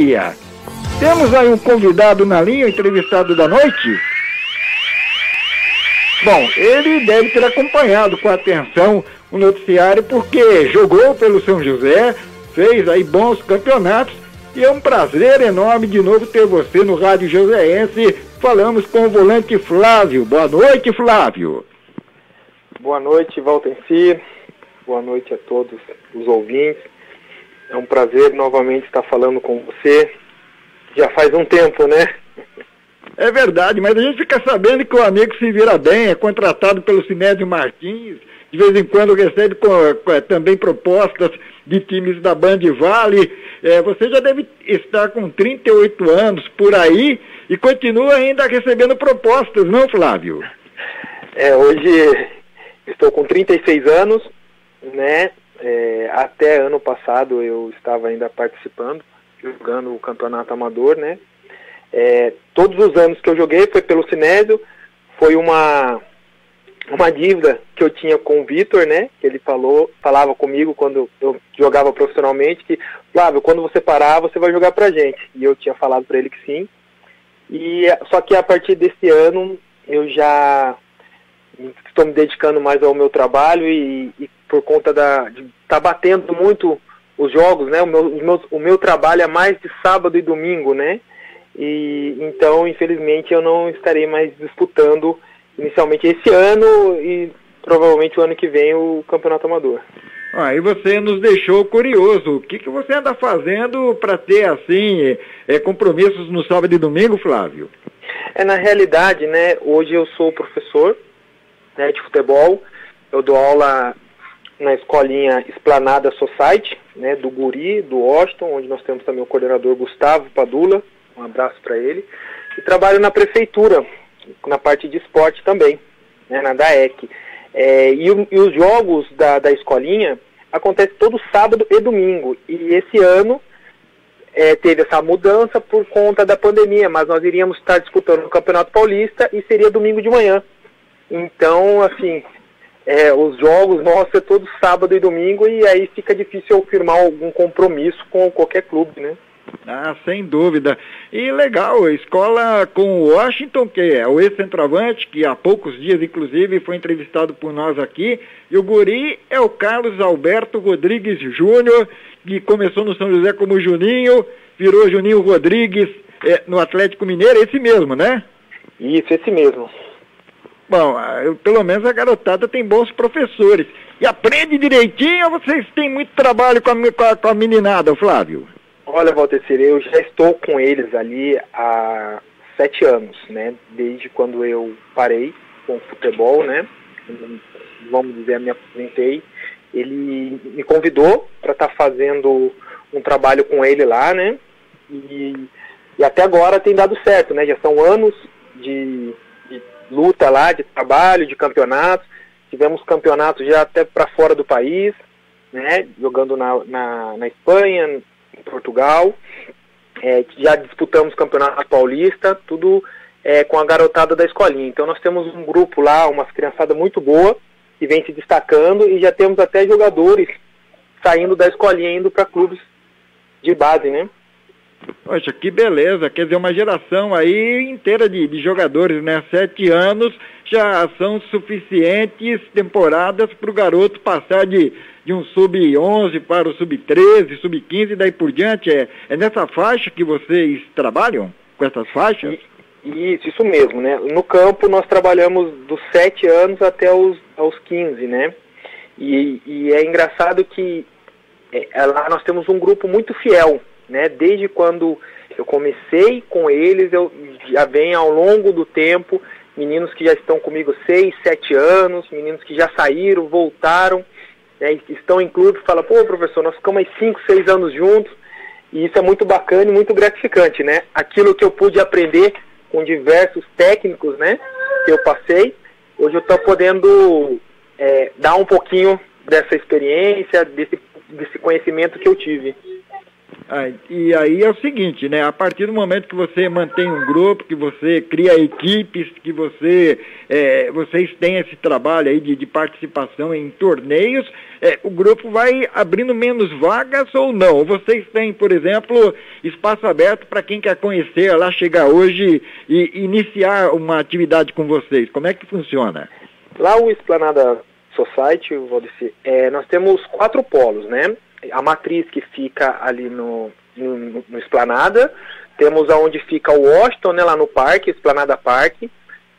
dia. Temos aí um convidado na linha, entrevistado da noite. Bom, ele deve ter acompanhado com atenção o noticiário porque jogou pelo São José, fez aí bons campeonatos e é um prazer enorme de novo ter você no Rádio Joséense. Falamos com o volante Flávio. Boa noite, Flávio. Boa noite, Valtencir. Boa noite a todos os ouvintes. É um prazer novamente estar falando com você. Já faz um tempo, né? É verdade, mas a gente fica sabendo que o amigo se vira bem, é contratado pelo Sinédio Martins, de vez em quando recebe também propostas de times da Band Vale. Você já deve estar com 38 anos por aí e continua ainda recebendo propostas, não, Flávio? Hoje estou com 36 anos, né? Até ano passado eu estava ainda participando, jogando o campeonato amador, né? Todos os anos que eu joguei foi pelo Sinédio, foi uma dívida que eu tinha com o Vitor, né? Que ele falava comigo quando eu jogava profissionalmente, que, Flávio, quando você parar, você vai jogar pra gente. E eu tinha falado pra ele que sim. Só que a partir desse ano, eu já estou me dedicando mais ao meu trabalho e por conta de estar batendo muito os jogos, né? O meu trabalho é mais de sábado e domingo, né? Então, infelizmente, eu não estarei mais disputando inicialmente esse ano e provavelmente o ano que vem o Campeonato Amador. Aí você nos deixou curioso. O que você anda fazendo para ter, assim, compromissos no sábado e domingo, Flávio? Na realidade, né, hoje eu sou professor, né, de futebol. Eu dou aula na escolinha Esplanada Society, né, do Guri, do Washington, onde nós temos também o coordenador Gustavo Padula. Um abraço para ele. E trabalho na prefeitura, na parte de esporte também, né, na DAEC. E os jogos da escolinha acontecem todo sábado e domingo. E esse ano teve essa mudança por conta da pandemia, mas nós iríamos estar disputando o Campeonato Paulista e seria domingo de manhã. Então, assim, os jogos vão ser todos sábado e domingo e aí fica difícil eu firmar algum compromisso com qualquer clube, né? Ah, sem dúvida. E legal, escola com o Washington, que é o ex-centroavante, que há poucos dias, inclusive, foi entrevistado por nós aqui. E o guri é o Carlos Alberto Rodrigues Júnior, que começou no São José como Juninho, virou Juninho Rodrigues no Atlético Mineiro, esse mesmo, né? Isso, esse mesmo. Bom, pelo menos a garotada tem bons professores. E aprende direitinho ou vocês têm muito trabalho com a meninada, Flávio? Olha, Valtencir, eu já estou com eles ali há 7 anos, né? Desde quando eu parei com o futebol, né? Vamos dizer, me aposentei. Ele me convidou para estar fazendo um trabalho com ele lá, né? E até agora tem dado certo, né? Já são anos de luta lá, de trabalho, de campeonatos. Tivemos campeonatos já até para fora do país, né? Jogando na Espanha, em Portugal, já disputamos Campeonato Paulista, tudo com a garotada da escolinha. Então nós temos um grupo lá, uma criançada muito boa, que vem se destacando e já temos até jogadores saindo da escolinha, indo para clubes de base, né? Poxa, que beleza, quer dizer, uma geração aí inteira de jogadores, né? 7 anos já são suficientes temporadas para o garoto passar de um sub-11 para o sub-13, sub-15 e daí por diante. É nessa faixa que vocês trabalham? Com essas faixas? Isso mesmo, né? No campo nós trabalhamos dos 7 anos até aos 15, né? E é engraçado que lá nós temos um grupo muito fiel, né? Desde quando eu comecei com eles, eu já venho ao longo do tempo, meninos que já estão comigo 6, 7 anos, meninos que já saíram, voltaram, né, estão em clube e falam, pô, professor, nós ficamos aí 5, 6 anos juntos, e isso é muito bacana e muito gratificante, né? Aquilo que eu pude aprender com diversos técnicos, né, que eu passei, hoje eu estou podendo dar um pouquinho dessa experiência, desse conhecimento que eu tive. E aí é o seguinte, né? A partir do momento que você mantém um grupo, que você cria equipes, que vocês têm esse trabalho aí de participação em torneios, o grupo vai abrindo menos vagas ou não? Ou vocês têm, por exemplo, espaço aberto para quem quer conhecer lá, chegar hoje e iniciar uma atividade com vocês? Como é que funciona? Lá o Esplanada Society, Valdeci, nós temos 4 polos, né? A matriz que fica ali no Esplanada, temos aonde fica o Washington, né, lá no parque, Esplanada Parque,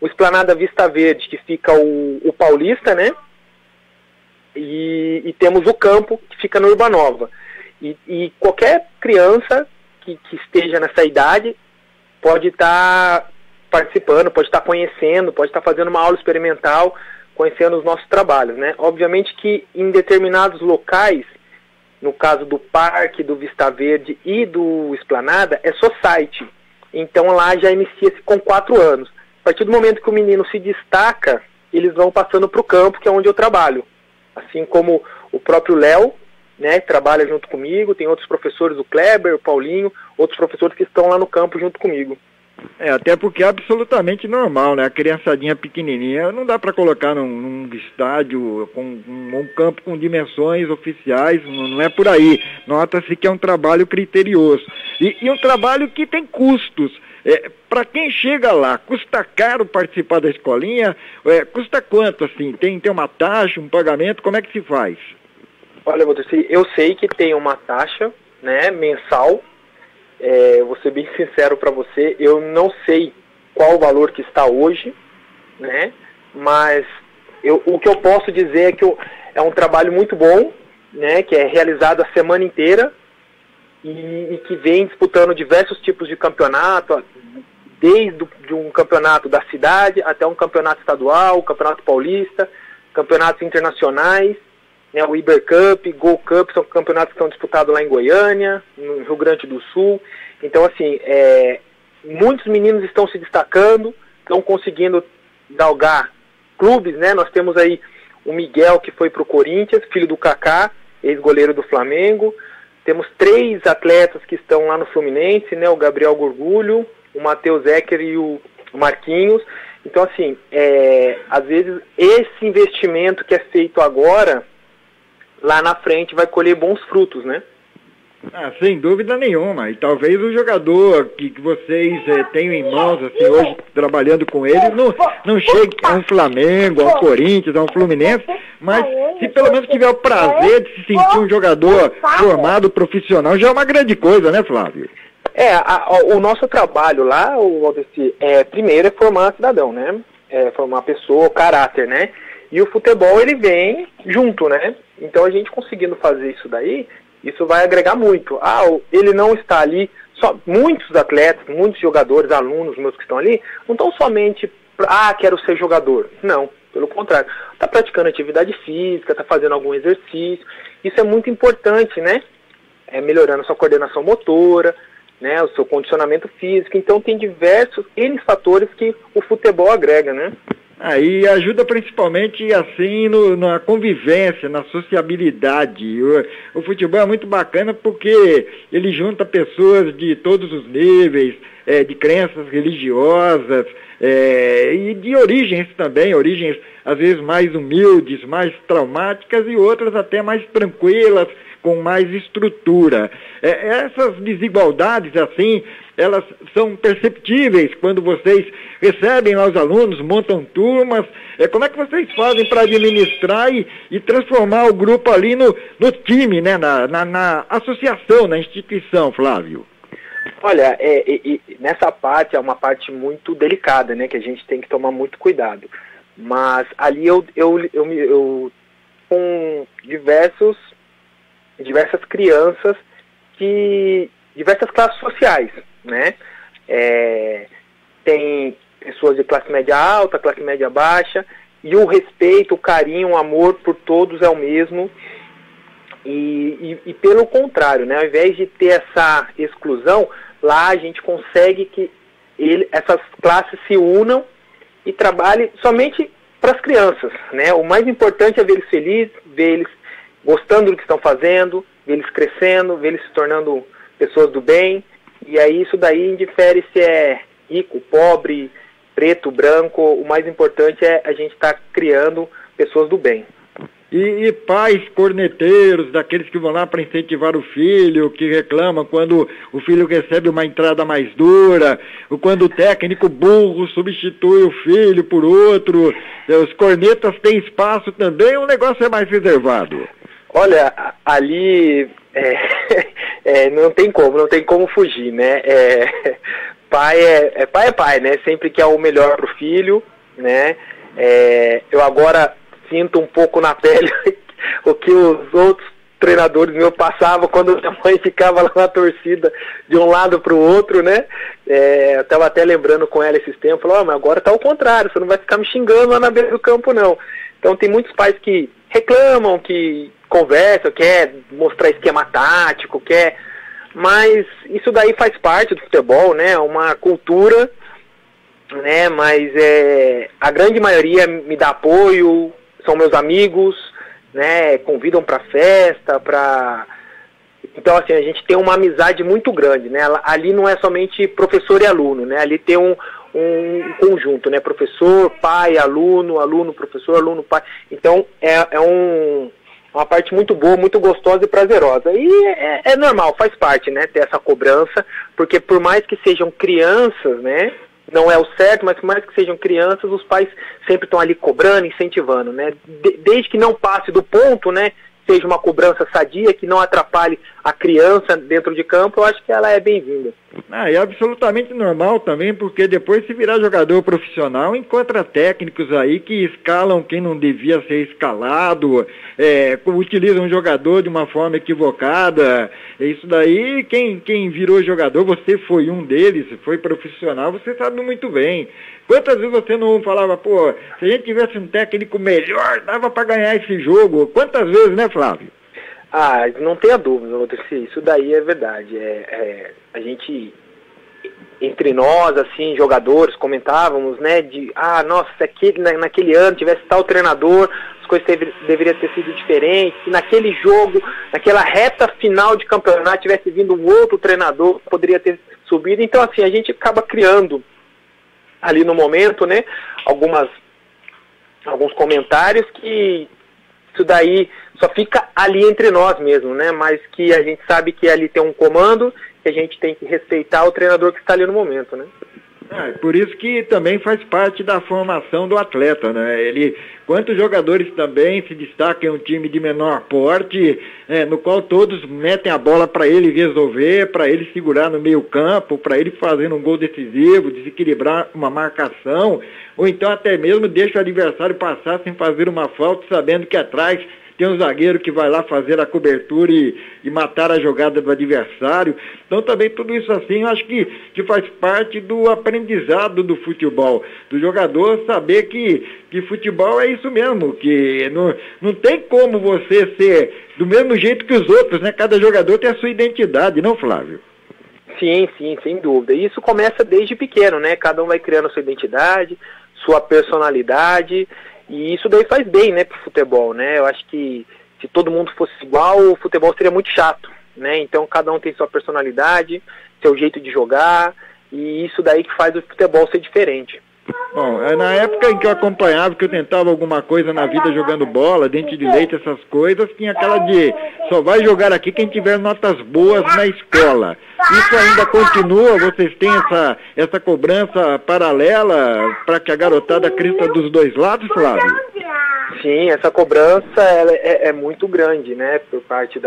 o Esplanada Vista Verde, que fica o Paulista, né, e temos o campo, que fica no Urbanova. E qualquer criança que esteja nessa idade pode estar participando, pode estar conhecendo, pode estar fazendo uma aula experimental, conhecendo os nossos trabalhos, né. Obviamente que em determinados locais, no caso do Parque, do Vista Verde e do Esplanada, é society. Então lá já inicia-se com 4 anos. A partir do momento que o menino se destaca, eles vão passando para o campo, que é onde eu trabalho. Assim como o próprio Léo, né, trabalha junto comigo, tem outros professores, o Kleber, o Paulinho, outros professores que estão lá no campo junto comigo. Até porque é absolutamente normal, né? A criançadinha pequenininha não dá para colocar num estádio com um campo com dimensões oficiais, não é por aí. Nota-se que é um trabalho criterioso. E um trabalho que tem custos. Para quem chega lá, custa caro participar da escolinha? Custa quanto, assim? Tem uma taxa, um pagamento? Como é que se faz? Olha, eu sei que tem uma taxa, né, mensal. Vou ser bem sincero para você, eu não sei qual o valor que está hoje, né? Mas o que eu posso dizer é que é um trabalho muito bom, né? Que é realizado a semana inteira e que vem disputando diversos tipos de campeonato, desde um campeonato da cidade até um campeonato estadual, campeonato paulista, campeonatos internacionais, né, o Iber Cup, Gol Cup, são campeonatos que são disputados lá em Goiânia, no Rio Grande do Sul. Então, assim, muitos meninos estão se destacando, estão conseguindo galgar clubes, né? Nós temos aí o Miguel, que foi para o Corinthians, filho do Kaká, ex-goleiro do Flamengo. Temos 3 atletas que estão lá no Fluminense, né? O Gabriel Gorgulho, o Matheus Ecker e o Marquinhos. Então, assim, às vezes, esse investimento que é feito agora, lá na frente vai colher bons frutos, né? Sem dúvida nenhuma. E talvez o jogador que vocês tenham em mãos, assim, hoje, trabalhando com ele, não chegue a um Flamengo, a um Corinthians, a um Fluminense, mas se pelo menos tiver o prazer de se sentir um jogador formado, profissional, já é uma grande coisa, né, Flávio? O nosso trabalho lá, Valdeci, primeiro é formar cidadão, né? Formar pessoa, caráter, né? E o futebol, ele vem junto, né? Então, a gente conseguindo fazer isso daí, isso vai agregar muito. Ele não está ali, muitos atletas, muitos jogadores, alunos meus que estão ali, não estão somente, quero ser jogador. Não, pelo contrário. Está praticando atividade física, está fazendo algum exercício. Isso é muito importante, né? Melhorando a sua coordenação motora, né? O seu condicionamento físico. Então, tem diversos N fatores que o futebol agrega, né? E ajuda principalmente assim na convivência, na sociabilidade. O futebol é muito bacana porque ele junta pessoas de todos os níveis, de crenças religiosas e de origens também, origens às vezes mais humildes, mais traumáticas e outras até mais tranquilas, com mais estrutura. Essas desigualdades, assim, elas são perceptíveis quando vocês recebem lá os alunos, montam turmas. Como é que vocês fazem para administrar e transformar o grupo ali no time, né? Na associação, na instituição, Flávio? Olha, nessa parte é uma parte muito delicada, né? Que a gente tem que tomar muito cuidado. Mas ali eu com diversas crianças diversas classes sociais, né? Tem pessoas de classe média alta, classe média baixa, e o respeito, o carinho, o amor por todos é o mesmo. E pelo contrário, né? Ao invés de ter essa exclusão, lá a gente consegue que essas classes se unam e trabalhem somente para as crianças, né? O mais importante é ver eles felizes, ver eles gostando do que estão fazendo, ver eles crescendo, ver eles se tornando pessoas do bem, e aí isso daí indifere se é rico, pobre, preto, branco, o mais importante é a gente estar criando pessoas do bem. E pais corneteiros, daqueles que vão lá para incentivar o filho, que reclamam quando o filho recebe uma entrada mais dura, ou quando o técnico burro substitui o filho por outro, os cornetas têm espaço também, o negócio é mais reservado. Olha, ali não tem como fugir, né? Pai é pai, né? Sempre quer o melhor pro filho, né? Eu agora sinto um pouco na pele o que os outros treinadores meus passavam quando minha mãe ficava lá na torcida de um lado para o outro, né? Eu estava até lembrando com ela esses tempos, falou, mas agora tá ao contrário, você não vai ficar me xingando lá na beira do campo, não. Então tem muitos pais que reclamam, que conversam, quer mostrar esquema tático, mas isso daí faz parte do futebol, né? Uma cultura, né? Mas a grande maioria me dá apoio, são meus amigos, né, convidam para festa, então assim, a gente tem uma amizade muito grande, né, ali não é somente professor e aluno, né, ali tem um conjunto, né, professor, pai, aluno, professor, aluno, pai, então uma parte muito boa, muito gostosa e prazerosa, e é normal, faz parte, né, ter essa cobrança, porque por mais que sejam crianças, né, não é o certo, mas por mais que sejam crianças, os pais sempre estão ali cobrando, incentivando, né? Desde que não passe do ponto, né? Seja uma cobrança sadia, que não atrapalhe a criança dentro de campo, eu acho que ela é bem-vinda. E é absolutamente normal também, porque depois se virar jogador profissional, encontra técnicos aí que escalam quem não devia ser escalado, utilizam um jogador de uma forma equivocada. Isso daí, quem virou jogador, você foi um deles, foi profissional, você sabe muito bem. Quantas vezes você não falava, se a gente tivesse um técnico melhor, dava para ganhar esse jogo? Quantas vezes, né, Flávio? Não tenha dúvida, Rodrigo, isso daí é verdade. A gente, entre nós, assim, jogadores, comentávamos, né, nossa, se naquele ano tivesse tal treinador, as coisas deveriam ter sido diferentes, se naquele jogo, naquela reta final de campeonato, tivesse vindo um outro treinador, poderia ter subido. Então, assim, a gente acaba criando ali no momento, né, alguns comentários que isso daí só fica ali entre nós mesmo, né? Mas que a gente sabe que ali tem um comando, que a gente tem que respeitar o treinador que está ali no momento, né? Por isso que também faz parte da formação do atleta, né? Quantos jogadores também se destacam em um time de menor porte, no qual todos metem a bola para ele resolver, para ele segurar no meio campo, para ele fazer um gol decisivo, desequilibrar uma marcação, ou então até mesmo deixa o adversário passar sem fazer uma falta, sabendo que atrás tem um zagueiro que vai lá fazer a cobertura e matar a jogada do adversário. Então também tudo isso assim, eu acho que faz parte do aprendizado do futebol, do jogador saber que futebol é isso mesmo, que não tem como você ser do mesmo jeito que os outros, né? Cada jogador tem a sua identidade, não, Flávio? Sim, sem dúvida. E isso começa desde pequeno, né? Cada um vai criando a sua identidade, sua personalidade. E isso daí faz bem, né, pro futebol, né? Eu acho que se todo mundo fosse igual, o futebol seria muito chato, né? Então cada um tem sua personalidade, seu jeito de jogar, e isso daí que faz o futebol ser diferente. Bom, na época em que eu acompanhava, que eu tentava alguma coisa na vida jogando bola, dente de leite, essas coisas, tinha aquela de só vai jogar aqui quem tiver notas boas na escola. Isso ainda continua? Vocês têm essa cobrança paralela para que a garotada cresça dos dois lados, Flávio? Sim, essa cobrança é muito grande, né, por parte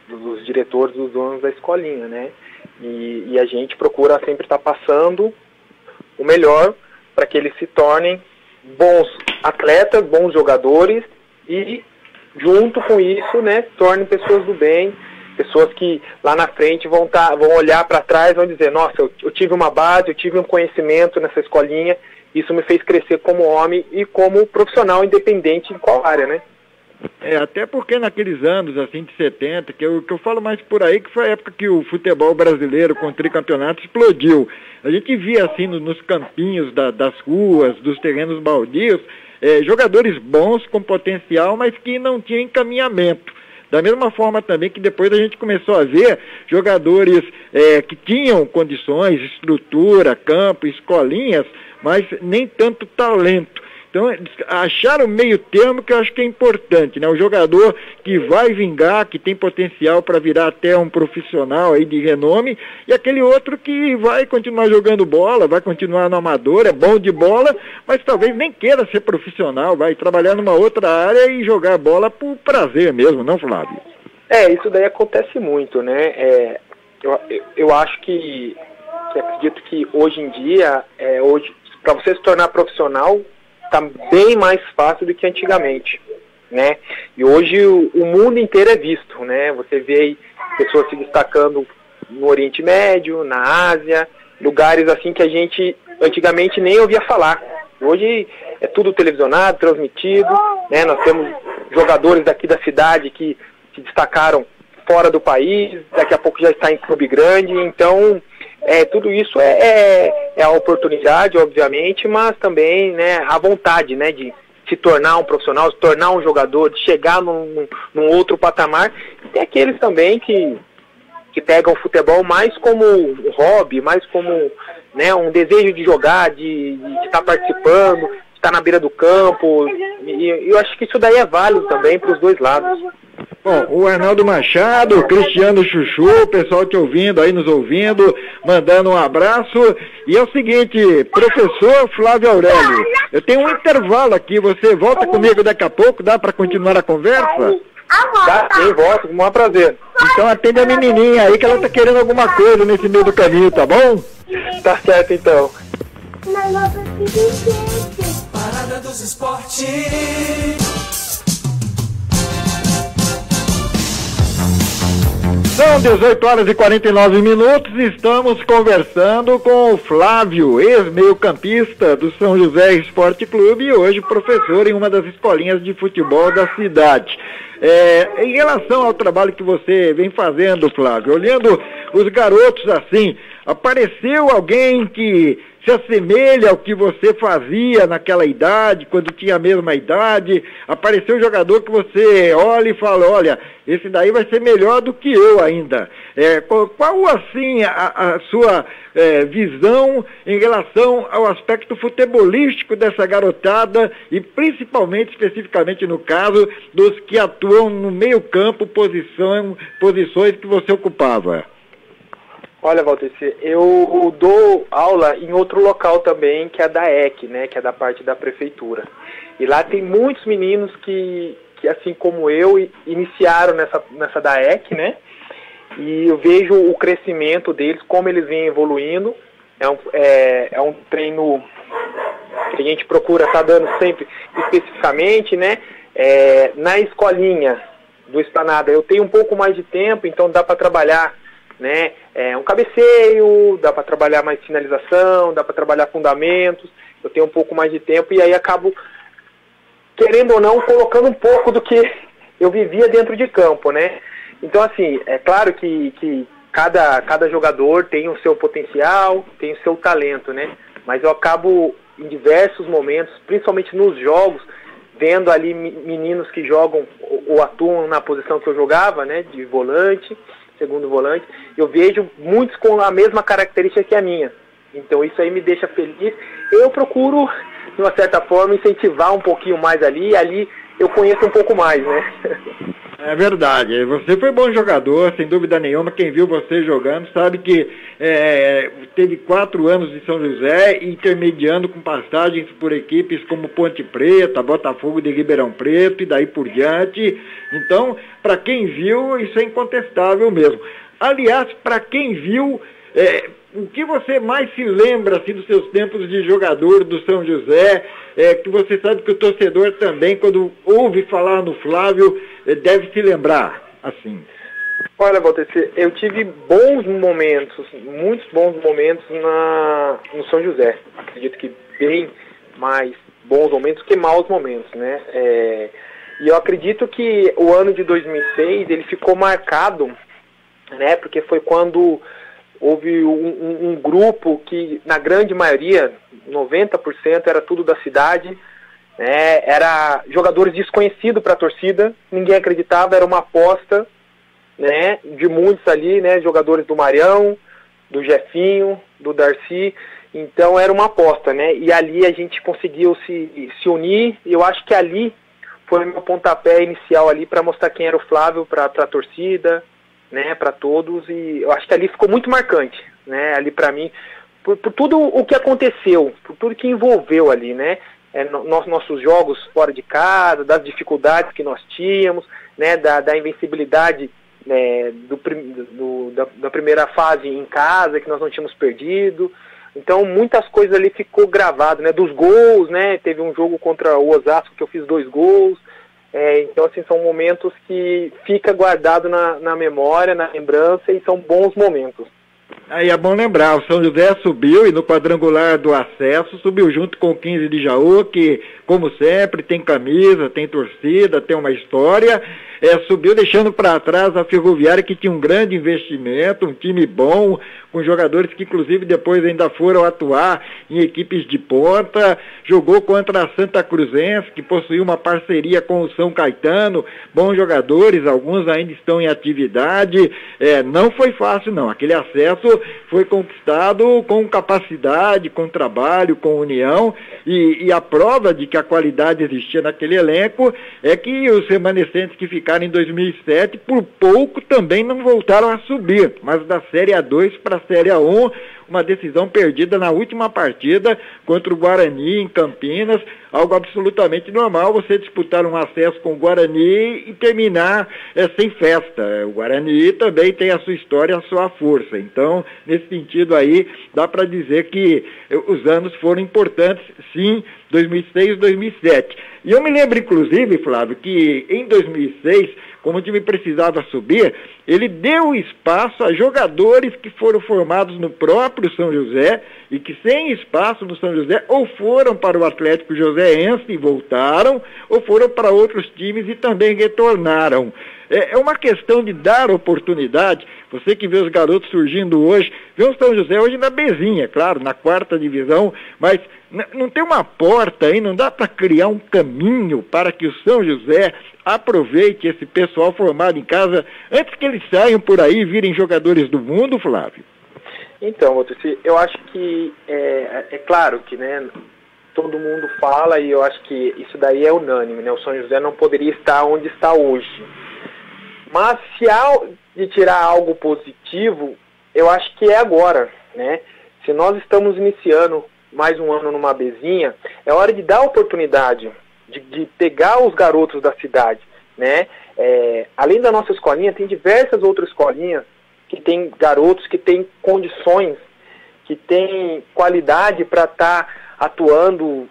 dos diretores, dos donos da escolinha, né? E a gente procura sempre estar passando o melhor para que eles se tornem bons atletas, bons jogadores e, junto com isso, né, tornem pessoas do bem, pessoas que lá na frente vão olhar para trás e vão dizer, nossa, eu tive uma base, eu tive um conhecimento nessa escolinha, isso me fez crescer como homem e como profissional, independente em qual área, né? Até porque naqueles anos, assim, de 70, que eu falo mais por aí, que foi a época que o futebol brasileiro com o tricampeonato explodiu. A gente via, assim, nos campinhos das ruas, dos terrenos baldios, jogadores bons, com potencial, mas que não tinham encaminhamento. Da mesma forma também que depois a gente começou a ver jogadores que tinham condições, estrutura, campo, escolinhas, mas nem tanto talento. Então, achar o meio termo que eu acho que é importante, né? O jogador que vai vingar, que tem potencial para virar até um profissional aí de renome, e aquele outro que vai continuar jogando bola, vai continuar no amador, é bom de bola, mas talvez nem queira ser profissional, vai trabalhar numa outra área e jogar bola por prazer mesmo, não, Flávio? Isso daí acontece muito, né? Eu acho que acredito que hoje em dia, para você se tornar profissional, está bem mais fácil do que antigamente, né? E hoje o mundo inteiro é visto, né? Você vê aí pessoas se destacando no Oriente Médio, na Ásia, lugares assim que a gente antigamente nem ouvia falar. Hoje é tudo televisionado, transmitido, né? Nós temos jogadores daqui da cidade que se destacaram fora do país, daqui a pouco já está em clube grande, então tudo isso é a oportunidade, obviamente, mas também, né, a vontade, né, de se tornar um profissional, se tornar um jogador, de chegar num outro patamar. E tem aqueles também que pegam o futebol mais como um hobby, mais como, né, um desejo de jogar, de estar participando, de estar na beira do campo. E eu acho que isso daí é válido também para os dois lados. Bom, o Arnaldo Machado, o Cristiano Chuchu, o pessoal te ouvindo aí, nos ouvindo, mandando um abraço. E é o seguinte, professor Flávio Aurélio, eu tenho um intervalo aqui, você volta comigo daqui a pouco, dá para continuar a conversa? Tá, sim, volto, com o maior prazer. Então atende a menininha aí que ela tá querendo alguma coisa nesse meio do caminho, tá bom? Tá certo então. Parada dos Esportes. São 18 horas e 49 minutos, estamos conversando com o Flávio, ex-meio-campista do São José Esporte Clube e hoje professor em uma das escolinhas de futebol da cidade. Em relação ao trabalho que você vem fazendo, Flávio, olhando os garotos assim, apareceu alguém que se assemelha ao que você fazia naquela idade, quando tinha a mesma idade? Apareceu um jogador que você olha e fala, olha, esse daí vai ser melhor do que eu ainda. Qual assim a sua visão em relação ao aspecto futebolístico dessa garotada e principalmente, especificamente no caso, dos que atuam no meio campo, posições que você ocupava? Olha, Walter, eu dou aula em outro local também, que é da EC, né, que é da parte da prefeitura. E lá tem muitos meninos que assim como eu, iniciaram nessa da EC, né, e eu vejo o crescimento deles, como eles vêm evoluindo. É um treino que a gente procura estar dando sempre especificamente, né, na escolinha do Esplanada. Eu tenho um pouco mais de tempo, então dá para trabalhar, né, um cabeceio, dá para trabalhar mais finalização, dá para trabalhar fundamentos. Eu tenho um pouco mais de tempo e aí acabo, querendo ou não, colocando um pouco do que eu vivia dentro de campo, né? Então, assim, é claro que cada jogador tem o seu potencial, tem o seu talento, né? Mas eu acabo, em diversos momentos, principalmente nos jogos, vendo ali meninos que jogam ou atuam na posição que eu jogava, né, de volante, segundo volante, eu vejo muitos com a mesma característica que a minha. Então isso aí me deixa feliz. Eu procuro, de uma certa forma, incentivar um pouquinho mais ali eu conheço um pouco mais, né? É verdade, você foi bom jogador, sem dúvida nenhuma. Quem viu você jogando sabe que teve 4 anos de São José, intermediando com passagens por equipes como Ponte Preta, Botafogo de Ribeirão Preto e daí por diante. Então, para quem viu, isso é incontestável mesmo. Aliás, para quem viu, o que você mais se lembra assim, dos seus tempos de jogador do São José, que você sabe que o torcedor também, quando ouve falar no Flávio, deve se lembrar, assim? Olha, Walter, eu tive bons momentos, muitos bons momentos no São José. Acredito que bem mais bons momentos que maus momentos, né? E eu acredito que o ano de 2006, ele ficou marcado, né? Porque foi quando houve um grupo que, na grande maioria, 90% era tudo da cidade, né? Era jogadores desconhecidos para a torcida, ninguém acreditava, era uma aposta, né, de muitos ali, né, jogadores do Marião, do Jefinho, do Darcy, então era uma aposta, né, e ali a gente conseguiu se unir, e eu acho que ali foi o meu pontapé inicial ali para mostrar quem era o Flávio para a torcida, né, para todos, e eu acho que ali ficou muito marcante, né, ali para mim, por tudo o que aconteceu, por tudo que envolveu ali, né, nossos jogos fora de casa, das dificuldades que nós tínhamos, né, da invencibilidade, né, da primeira fase em casa, que nós não tínhamos perdido. Então muitas coisas ali ficou gravado, né, dos gols, né, teve um jogo contra o Osasco que eu fiz 2 gols, então assim, são momentos que fica guardado na memória, na lembrança, e são bons momentos. Aí é bom lembrar, o São José subiu e no quadrangular do acesso subiu junto com o 15 de Jaú, que, como sempre, tem camisa, tem torcida, tem uma história. Subiu deixando para trás a Ferroviária, que tinha um grande investimento, um time bom, com jogadores que inclusive depois ainda foram atuar em equipes de ponta. Jogou contra a Santa Cruzense, que possuía uma parceria com o São Caetano, bons jogadores, alguns ainda estão em atividade. Não foi fácil não, aquele acesso foi conquistado com capacidade, com trabalho, com união, e a prova de que a qualidade existia naquele elenco é que os remanescentes que ficaram em 2007, por pouco também não voltaram a subir, mas da Série A2 para a Série A1, uma decisão perdida na última partida contra o Guarani em Campinas, algo absolutamente normal, você disputar um acesso com o Guarani e terminar sem festa. O Guarani também tem a sua história, a sua força, então nesse sentido aí dá para dizer que os anos foram importantes, sim, 2006 e 2007. E eu me lembro inclusive, Flávio, que em 2006, como o time precisava subir, ele deu espaço a jogadores que foram formados no próprio São José e que sem espaço no São José ou foram para o Atlético Joseense e voltaram, ou foram para outros times e também retornaram. É uma questão de dar oportunidade. Você que vê os garotos surgindo hoje, vê o São José hoje na Bezinha, claro, na 4ª divisão, mas não tem uma porta aí, não dá para criar um caminho para que o São José aproveite esse pessoal formado em casa antes que eles saiam por aí e virem jogadores do mundo, Flávio? Então, eu acho que é claro que, né, todo mundo fala, e eu acho que isso daí é unânime, né? O São José não poderia estar onde está hoje. Mas se há de tirar algo positivo, eu acho que é agora, né? Se nós estamos iniciando mais um ano numa Bezinha, é hora de dar oportunidade, de pegar os garotos da cidade, né? Além da nossa escolinha, tem diversas outras escolinhas que tem garotos que têm condições, que têm qualidade para estar atuando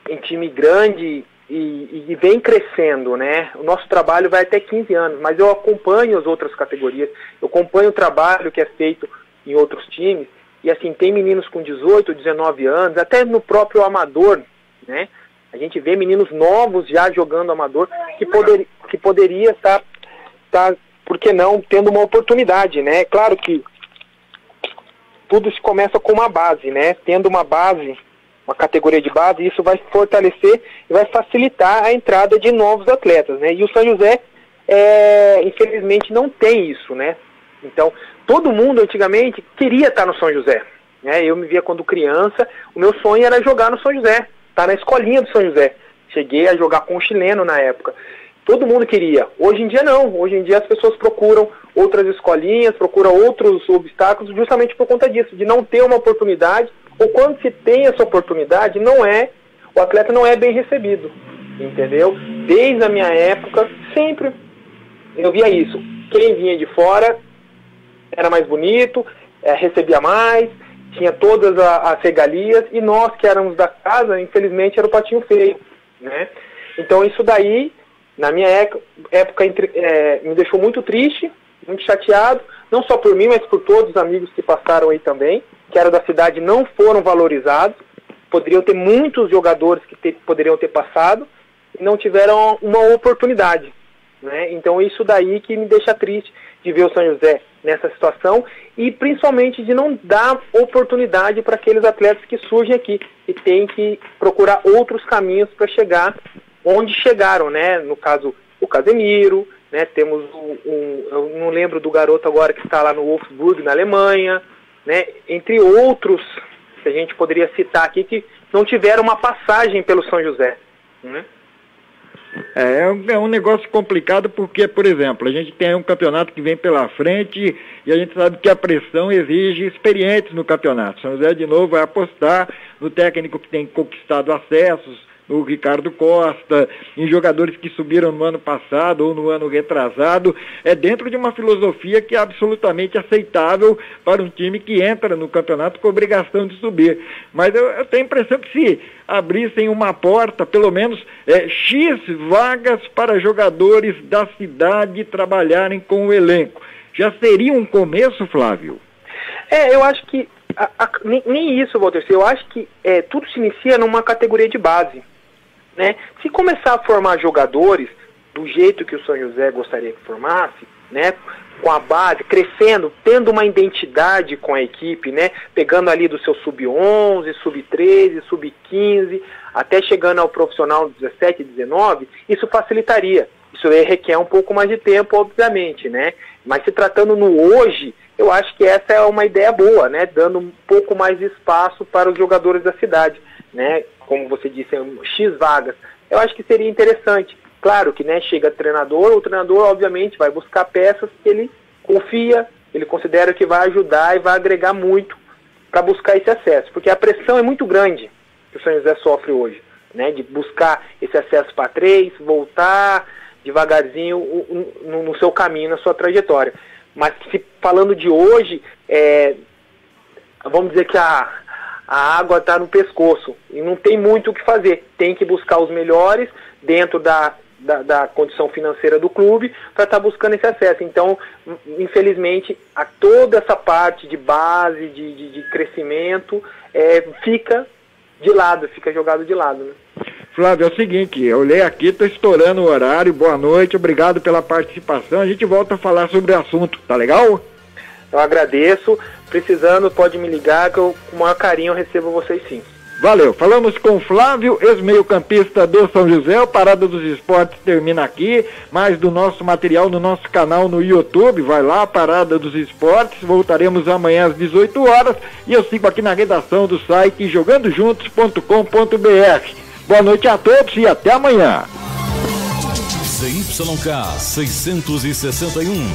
em time grande e vem crescendo, né? O nosso trabalho vai até 15 anos, mas eu acompanho as outras categorias, eu acompanho o trabalho que é feito em outros times, e assim, tem meninos com 18, 19 anos, até no próprio amador, né? A gente vê meninos novos já jogando amador, que poderia estar, por que não, tendo uma oportunidade, né? Claro que tudo se começa com uma base, né? Tendo uma base, uma categoria de base, isso vai fortalecer e vai facilitar a entrada de novos atletas, né? E o São José, infelizmente, não tem isso, né? Então, todo mundo antigamente queria estar no São José, né? Eu me via quando criança, o meu sonho era jogar no São José, estar na escolinha do São José. Cheguei a jogar com um chileno na época. Todo mundo queria. Hoje em dia não. Hoje em dia as pessoas procuram outras escolinhas, procuram outros obstáculos justamente por conta disso, de não ter uma oportunidade, ou quando se tem essa oportunidade, o atleta não é bem recebido, entendeu? Desde a minha época, sempre eu via isso. Quem vinha de fora era mais bonito, recebia mais, tinha todas as regalias, e nós que éramos da casa, infelizmente, era o patinho feio, né? Então isso daí, na minha época, me deixou muito triste, muito chateado, não só por mim, mas por todos os amigos que passaram aí também, que eram da cidade, não foram valorizados. Poderiam ter muitos jogadores que poderiam ter passado e não tiveram uma oportunidade, né? Então isso daí que me deixa triste de ver o São José nessa situação e principalmente de não dar oportunidade para aqueles atletas que surgem aqui e tem que procurar outros caminhos para chegar onde chegaram, né? No caso, o Casemiro, né? Temos eu não lembro do garoto agora que está lá no Wolfsburg, na Alemanha, né? Entre outros que a gente poderia citar aqui que não tiveram uma passagem pelo São José, né? É um negócio complicado porque, por exemplo, a gente tem um campeonato que vem pela frente e a gente sabe que a pressão exige experientes no campeonato. São José, de novo, vai apostar no técnico que tem conquistado acessos, no Ricardo Costa, em jogadores que subiram no ano passado ou no ano retrasado, dentro de uma filosofia que é absolutamente aceitável para um time que entra no campeonato com obrigação de subir. Mas eu tenho a impressão que se abrissem uma porta, pelo menos X vagas para jogadores da cidade trabalharem com o elenco, já seria um começo, Flávio? Eu acho que nem isso, Walter. Eu acho que tudo se inicia numa categoria de base. Né? Se começar a formar jogadores do jeito que o São José gostaria que formasse, né? Com a base, crescendo, tendo uma identidade com a equipe, né? Pegando ali do seu sub-11, sub-13, sub-15, até chegando ao profissional 17, 19, isso facilitaria. Isso requer um pouco mais de tempo, obviamente, né? Mas se tratando no hoje, eu acho que essa é uma ideia boa, né? Dando um pouco mais de espaço para os jogadores da cidade, né? Como você disse, X vagas. Eu acho que seria interessante. Claro que, né, chega treinador, o treinador obviamente vai buscar peças que ele confia, ele considera que vai ajudar e vai agregar muito para buscar esse acesso, porque a pressão é muito grande que o São José sofre hoje, né, de buscar esse acesso para 3, voltar devagarzinho no seu caminho, na sua trajetória. Mas falando de hoje, vamos dizer que a água está no pescoço e não tem muito o que fazer. Tem que buscar os melhores dentro da condição financeira do clube para estar buscando esse acesso. Então, infelizmente, toda essa parte de base, de crescimento, fica de lado, fica jogado de lado, né? Flávio, é o seguinte, eu olhei aqui, estou estourando o horário, boa noite, obrigado pela participação, a gente volta a falar sobre o assunto, tá legal? Eu agradeço, precisando pode me ligar que eu com o maior carinho recebo vocês sim. Valeu, falamos com Flávio, ex-meio-campista do São José. O Parada dos Esportes termina aqui, mais do nosso material no nosso canal no YouTube, vai lá, Parada dos Esportes, voltaremos amanhã às 18 horas e eu sigo aqui na redação do site jogandojuntos.com.br. Boa noite a todos e até amanhã. ZYK 661